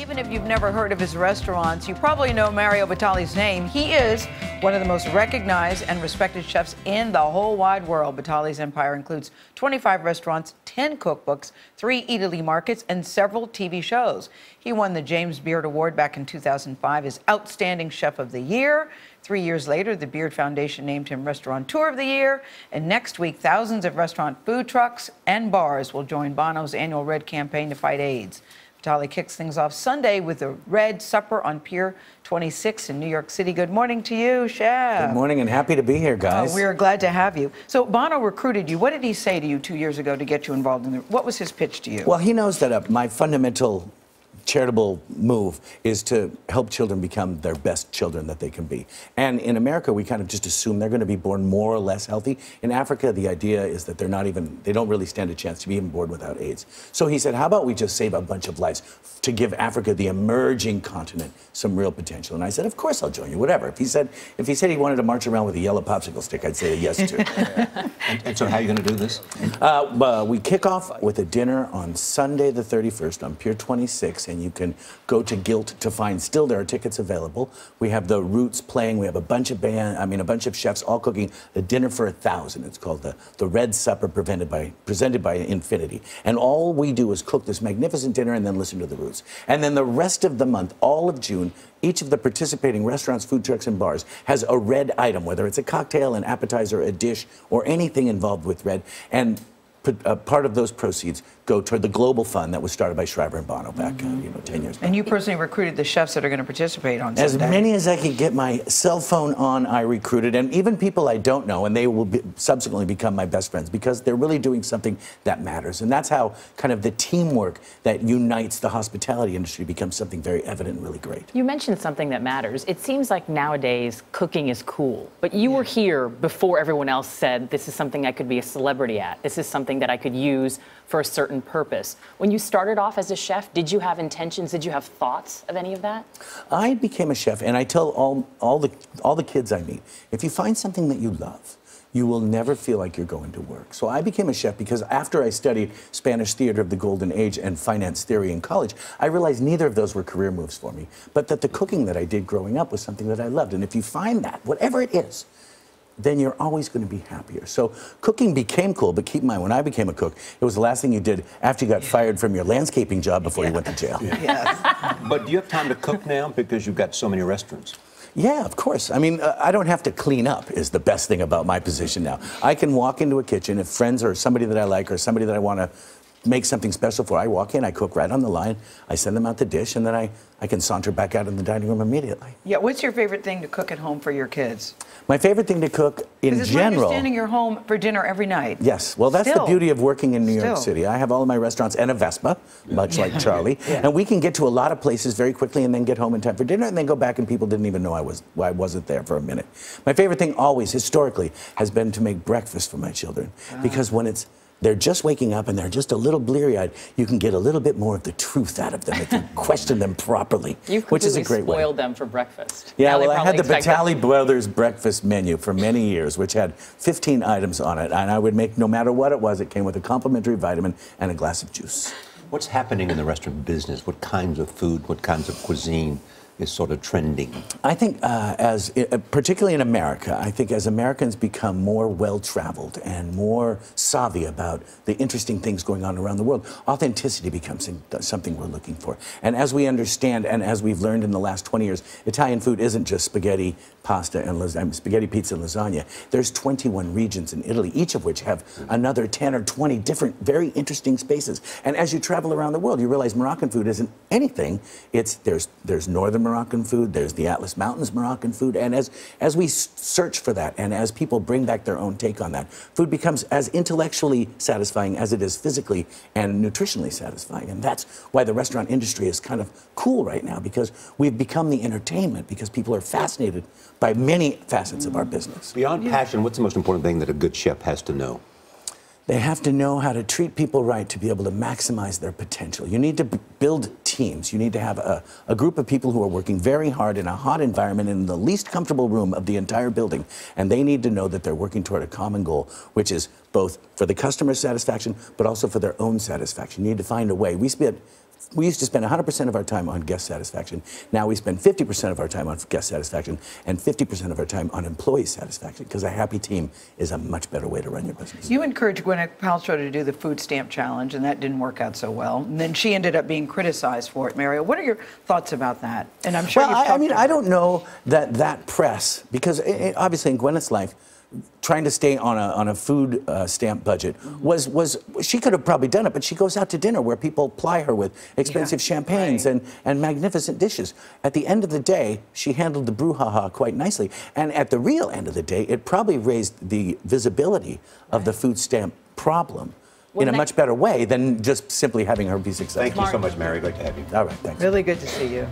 Even if you've never heard of his restaurants, you probably know Mario Batali's name. He is one of the most recognized and respected chefs in the whole wide world. Batali's empire includes 25 restaurants, 10 cookbooks, 3 Eataly markets, and several TV shows. He won the James Beard Award back in 2005 as Outstanding Chef of the Year. 3 years later, the Beard Foundation named him Restaurateur of the Year. And next week, thousands of restaurant food trucks and bars will join Bono's annual Red campaign to fight AIDS. Batali kicks things off Sunday with a Red Supper on Pier 26 in New York City. Good morning to you, Chef. Good morning, and happy to be here, guys. We are glad to have you. So Bono recruited you. What did he say to you 2 years ago to get you involved in what was his pitch to you? Well, he knows that my fundamental charitable move is to help children become their best children that they can be. And in America, we kind of just assume they're going to be born more or less healthy. In Africa, the idea is that they don't really stand a chance to be even born without AIDS. So he said, how about we just save a bunch of lives to give Africa, the emerging continent, some real potential? And I said, of course I'll join you, whatever. If he said he wanted to march around with a yellow popsicle stick, I'd say yes to. And so how are you going to do this? We kick off with a dinner on Sunday the 31st on Pier 26, and you can go to Gilt to find. Still, there are tickets available. We have the Roots playing. We have a bunch of a bunch of chefs all cooking a dinner for 1,000. It's called the Red Supper, presented by Infinity. And all we do is cook this magnificent dinner and then listen to the Roots. And then the rest of the month, all of June, each of the participating restaurants, food trucks, and bars has a Red item, whether it's a cocktail, an appetizer, a dish, or anything involved with Red. And part of those proceeds go toward the global fund that was started by Shriver and Bono back 10 years ago. And you personally recruited the chefs that are going to participate on Sunday. As many as I could get my cell phone on, I recruited, and even people I don't know, and they will subsequently become my best friends because they're really doing something that matters. And that's how kind of the teamwork that unites the hospitality industry becomes something very evident and really great. You mentioned something that matters. It seems like nowadays cooking is cool, but you were here before everyone else said this is something I could be a celebrity at. This is something that I could use for a certain purpose. When you started off as a chef, did you have intentions? Did you have thoughts of any of that? I became a chef, and I tell all the kids I meet, if you find something that you love, you will never feel like you're going to work. So I became a chef because after I studied Spanish theater of the Golden Age and finance theory in college, I realized neither of those were career moves for me, but that the cooking that I did growing up was something that I loved. And if you find that, whatever it is, then you're always going to be happier. So cooking became cool, but keep in mind, when I became a cook, it was the last thing you did after you got fired from your landscaping job before you went to jail. Yes. But do you have time to cook now because you've got so many restaurants? Yeah, of course. I mean, I don't have to clean up is the best thing about my position now. I can walk into a kitchen if friends or somebody that I like or somebody that I want to make something special for. I walk in, I cook right on the line, I send them out the dish, and then I can saunter back out in the dining room immediately. Yeah, what's your favorite thing to cook at home for your kids? My favorite thing to cook in it's general... It's like you're standing your home for dinner every night. Yes, well, that's the beauty of working in New York City. I have all of my restaurants and a Vespa, much like Charlie, and we can get to a lot of places very quickly and then get home in time for dinner and then go back and people didn't even know I wasn't there for a minute. My favorite thing always, historically, has been to make breakfast for my children, because when they're just waking up and they're just a little bleary-eyed, you can get a little bit more of the truth out of them if you question them properly, which is a great way. You've spoiled them for breakfast. Yeah, well, I had the Batali Brothers breakfast menu for many years, which had 15 items on it, and I would make, no matter what it was, it came with a complimentary vitamin and a glass of juice. What's happening in the restaurant business? What kinds of food, what kinds of cuisine is sort of trending? I think particularly in America, I think as Americans become more well-traveled and more savvy about the interesting things going on around the world, authenticity becomes something we're looking for. And as we understand, and as we've learned in the last 20 years, Italian food isn't just spaghetti, pasta, and spaghetti, pizza, and lasagna. There's 21 regions in Italy, each of which have another 10 or 20 different, very interesting spaces. And as you travel around the world, you realize Moroccan food isn't anything. There's northern Moroccan food, there's the Atlas Mountains Moroccan food, and as we search for that, and as people bring back their own take on that, food becomes as intellectually satisfying as it is physically and nutritionally satisfying. And that's why the restaurant industry is kind of cool right now, because we've become the entertainment, because people are fascinated by many facets of our business. Beyond passion, what's the most important thing that a good chef has to know? They have to know how to treat people right to be able to maximize their potential. You need to build teams. You need to have a group of people who are working very hard in a hot environment in the least comfortable room of the entire building. And they need to know that they're working toward a common goal, which is both for the customer's satisfaction, but also for their own satisfaction. You need to find a way. We spent We used to spend 100% of our time on guest satisfaction. Now we spend 50% of our time on guest satisfaction and 50% of our time on employee satisfaction, because a happy team is a much better way to run your business. You encouraged Gwyneth Paltrow to do the food stamp challenge, and that didn't work out so well. And then she ended up being criticized for it. Mario, what are your thoughts about that? And I'm sure well, you've talked I mean, to I don't know that press, because obviously in Gwyneth's life, trying to stay on a food stamp budget was she could have probably done it, but she goes out to dinner where people ply her with expensive champagnes and magnificent dishes. At the end of the day, she handled the brouhaha quite nicely, and at the real end of the day, it probably raised the visibility of the food stamp problem in a much better way than just simply having her be successful. Thank you so much, Mary. Great to have you. All right, thanks. Really good to see you.